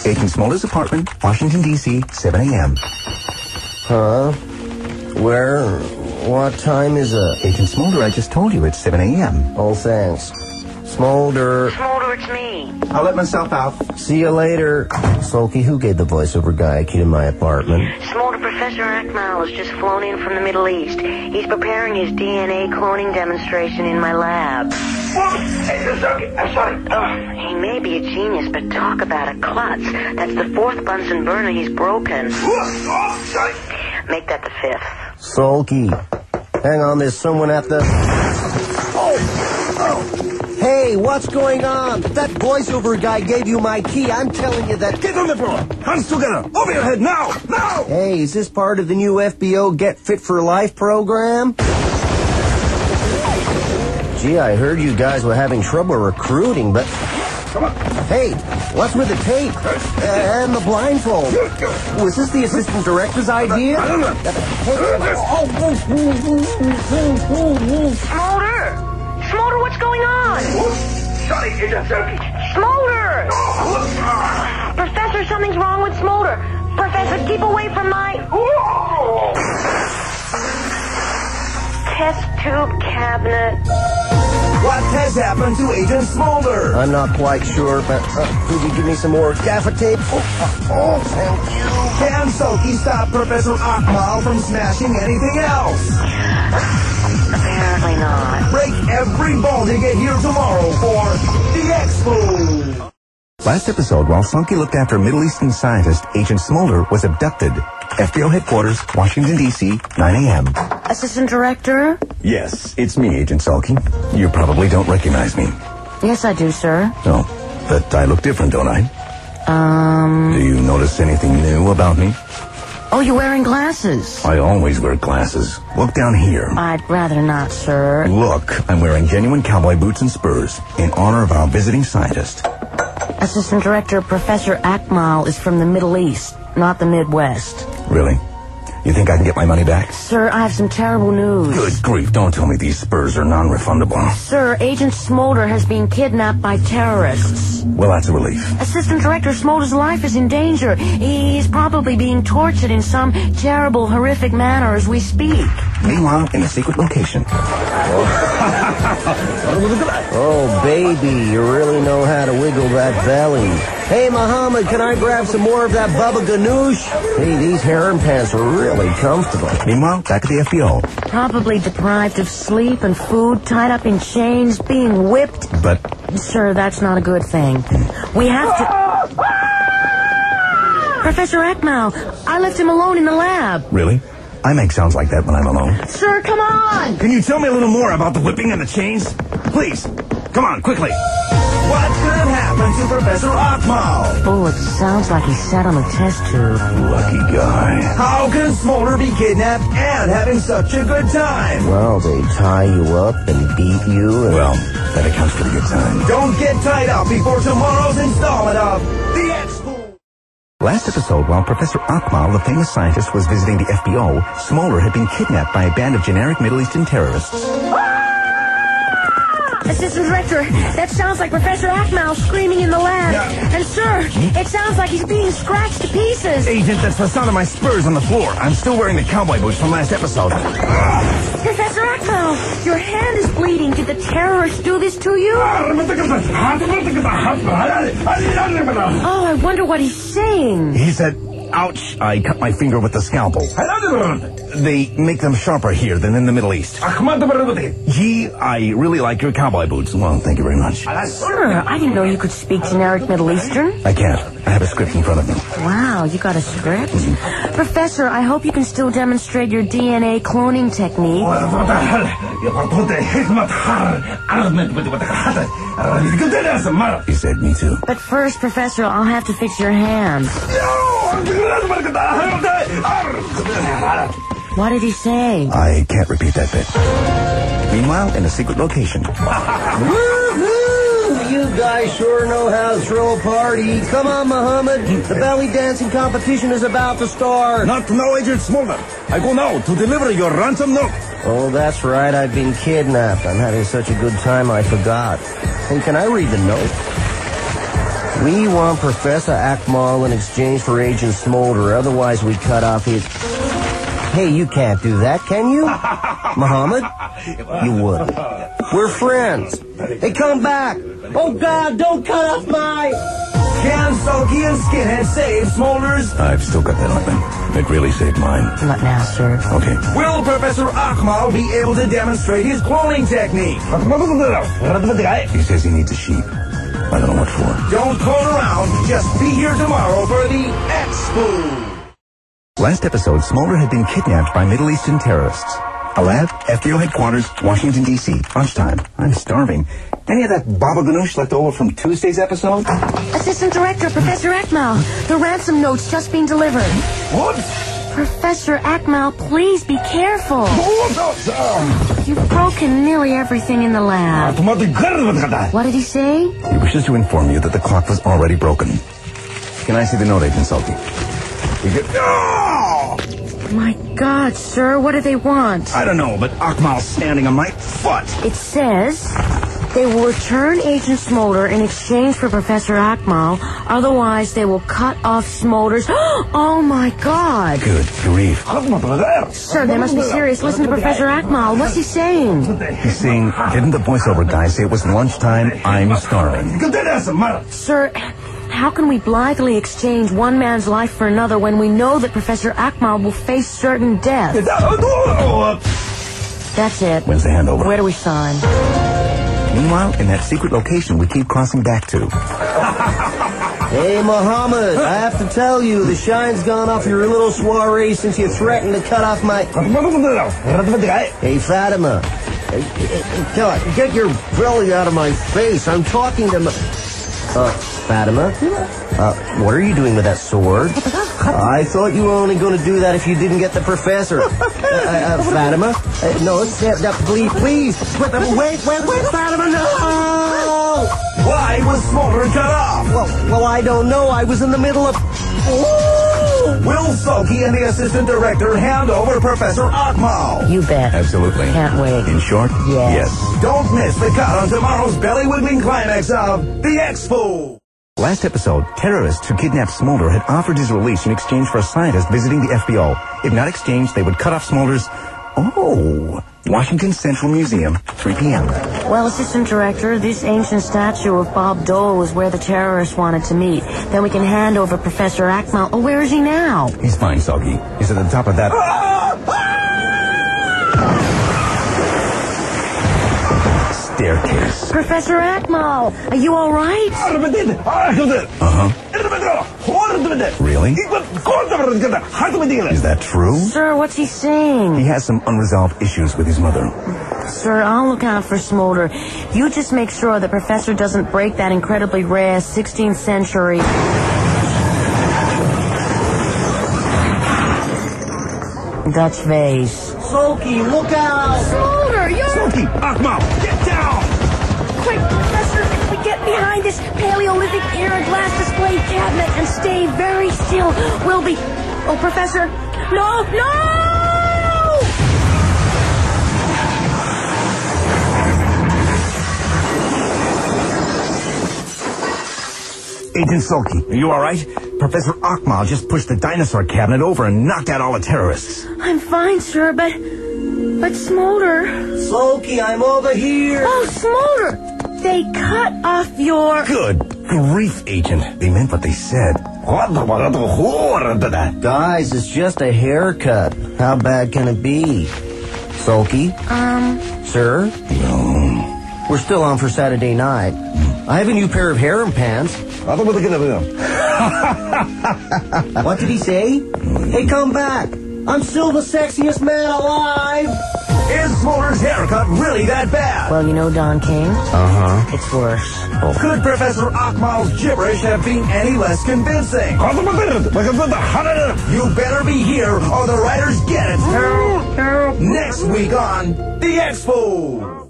Agent Smoulder's apartment, Washington, D.C., 7 a.m. Huh? Where? What time is it? Agent Smoulder, I just told you it's 7 a.m. Oh, thanks. Smolder. Smolder, it's me. I'll let myself out. See you later. Sulky, who gave the voiceover guy a key to my apartment? Smolder, Professor Akmal has just flown in from the Middle East. He's preparing his DNA cloning demonstration in my lab. Hey, Sulky, I'm sorry. He may be a genius, but talk about a klutz. That's the fourth Bunsen burner he's broken. Sorry. Make that the fifth. Sulky. Hang on, there's someone at the... Hey, what's going on? If that voiceover guy gave you my key, I'm telling you that... Get on the floor. Hands together. Over your head now. Now. Hey, is this part of the new FBO Get Fit for Life program? Gee, I heard you guys were having trouble recruiting, but... Come on. Hey, what's with the tape? And the blindfold? Was this the assistant director's idea? I don't know. Smolder! Smolder, what's going on? Sorry, Agent Sulky. Smolder! Professor, something's wrong with Smolder. Professor, keep away from my... test tube cabinet. What has happened to Agent Smoulder? I'm not quite sure, but could you give me some more gaffer tape? Thank you. Can Sulky stop Professor Akmal from smashing anything else? Apparently not. Break every ball to get here tomorrow for the Expo. Last episode, while Sulky looked after Middle Eastern scientist, Agent Smoulder was abducted. FBO headquarters, Washington, D.C., 9 a.m. Assistant Director? Yes, it's me, Agent Sulky. You probably don't recognize me. Yes, I do, sir. No, but I look different, don't I? Do you notice anything new about me? Oh, you're wearing glasses. I always wear glasses. Look down here. I'd rather not, sir. Look, I'm wearing genuine cowboy boots and spurs in honor of our visiting scientist. Assistant Director, Professor Akmal is from the Middle East, not the Midwest. Really? You think I can get my money back? Sir, I have some terrible news. Good grief, don't tell me these spurs are non-refundable. Sir, Agent Smoulder has been kidnapped by terrorists. Well, that's a relief. Assistant Director, Smolder's life is in danger. He's probably being tortured in some terrible, horrific manner as we speak. Meanwhile, in a secret location. Oh, baby, you really know how to wiggle that belly. Hey, Muhammad, can I grab some more of that Baba Ganoush? Hey, these harem pants are really comfortable. Meanwhile, back at the FBO. Probably deprived of sleep and food, tied up in chains, being whipped. But... Sir, that's not a good thing. We have to... Professor Akmal, I left him alone in the lab. Really? I make sounds like that when I'm alone. Sir, come on! Can you tell me a little more about the whipping and the chains? Please. Come on, quickly. What could happen to Professor Akmal? Oh, it sounds like he sat on a test tube. Lucky guy. How can Smoulder be kidnapped and having such a good time? Well, they tie you up and beat you and... Well, that accounts for the good time. Don't get tied up before tomorrow's installment of The Expo. Last episode, while Professor Akmal, the famous scientist, was visiting the FBO, Smoulder had been kidnapped by a band of generic Middle Eastern terrorists. Assistant Director, that sounds like Professor Akmal screaming in the lab. Yeah. And, sir, it sounds like he's being scratched to pieces. Agent, that's the sound of my spurs on the floor. I'm still wearing the cowboy boots from last episode. Professor Akmal, your hand is bleeding. Did the terrorists do this to you? Oh, I wonder what he's saying. He said, ouch, I cut my finger with the scalpel. They make them sharper here than in the Middle East. Gee, I really like your cowboy boots. Well, thank you very much. Sir, I didn't know you could speak generic Middle Eastern. I can't. I have a script in front of me. Wow, you got a script? Professor, I hope you can still demonstrate your DNA cloning technique. He said me too. But first, Professor, I'll have to fix your hand. What did he say? I can't repeat that bit. Meanwhile, in a secret location. Woohoo! You guys sure know how to throw a party. Come on, Muhammad. The belly dancing competition is about to start. Not now, Agent Smoulder. I go now to deliver your ransom note. Oh, that's right. I've been kidnapped. I'm having such a good time I forgot. Hey, can I read the note? We want Professor Akmal in exchange for Agent Smoulder, otherwise we cut off his... Hey, you can't do that, can you? Muhammad? You would. We're friends. Hey, come back. Oh, God, don't cut off my... Can Sulky and Skinhead save Smoulder's? I've still got that open. It really saved mine. What now, sir? Okay. Will Professor Akmal be able to demonstrate his cloning technique? He says he needs a sheep. I don't know what for. Don't clone around. Just be here tomorrow for the X-Spoof. Last episode, Smoulder had been kidnapped by Middle Eastern terrorists. A lab, FBO headquarters, Washington, D.C. Lunchtime. I'm starving. Any of that baba ganoush left over from Tuesday's episode? Assistant Director, Professor Akmal. The ransom note's just been delivered. What? Professor Akmal, please be careful. You've broken nearly everything in the lab. What did he say? He wishes to inform you that the clock was already broken. Can I see the note, Agent Sulky? My God, sir, what do they want? I don't know, but Akmal's standing on my foot. It says they will return Agent Smoulder in exchange for Professor Akmal. Otherwise, they will cut off Smoulder's... Oh, my God. Good grief. Sir, they must be serious. Listen to Professor Akmal. What's he saying? He's saying, didn't the voiceover guy say it was lunchtime? I'm starving. Sir... How can we blithely exchange one man's life for another when we know that Professor Akmal will face certain death? That's it. When's the handover? Where do we sign? Meanwhile, in that secret location we keep crossing back to. Hey, Muhammad, I have to tell you, the shine's gone off your little soiree since you threatened to cut off my... Hey, Fatima. Come on, get your belly out of my face. I'm talking to... Fatima? What are you doing with that sword? I thought you were only going to do that if you didn't get the professor. Fatima? No, please. Wait, Fatima, no! Why was Smoulder cut off? Well, I don't know. I was in the middle of... Will Sulky and the assistant director hand over Professor Akmal? You bet. Absolutely. Can't wait. In short, Yes. Don't miss the cut on tomorrow's belly-wiggling climax of the X-Spoof. Last episode, terrorists who kidnapped Smoulder had offered his release in exchange for a scientist visiting the FBO. If not exchanged, they would cut off Smoulder's... Washington Central Museum, 3 p.m. Well, Assistant Director, this ancient statue of Bob Dole is where the terrorists wanted to meet. Then we can hand over Professor Akmal. Oh, where is he now? He's fine, Sulky. He's at the top of that... staircase. Professor Akmal, are you all right? Really? Is that true? Sir, what's he saying? He has some unresolved issues with his mother. Sir, I'll look out for Smoulder. You just make sure the Professor doesn't break that incredibly rare 16th century... Dutch vase. Sulky, look out! Smoulder, you're... Sulky! Akmal! Get down! Quick, Professor, if we get behind this Paleolithic era glass display cabinet and stay very still, we'll be... Oh, Professor! No! Agent Sulky, are you all right? Professor Akmal just pushed the dinosaur cabinet over and knocked out all the terrorists. I'm fine, sir, but Smoulder... Sulky, I'm over here! Oh, Smoulder! They cut off your... Good grief, Agent. They meant what they said. Guys, it's just a haircut. How bad can it be? Sulky? Sir? No. We're still on for Saturday night. I have a new pair of harem pants. What did he say? Hey, come back. I'm still the sexiest man alive. Is Smoulder's haircut really that bad? Well, you know Don King? Uh-huh. It's worse. Could Professor Akmal's gibberish have been any less convincing? You better be here or the writers get it. Next week on The X-Spoof.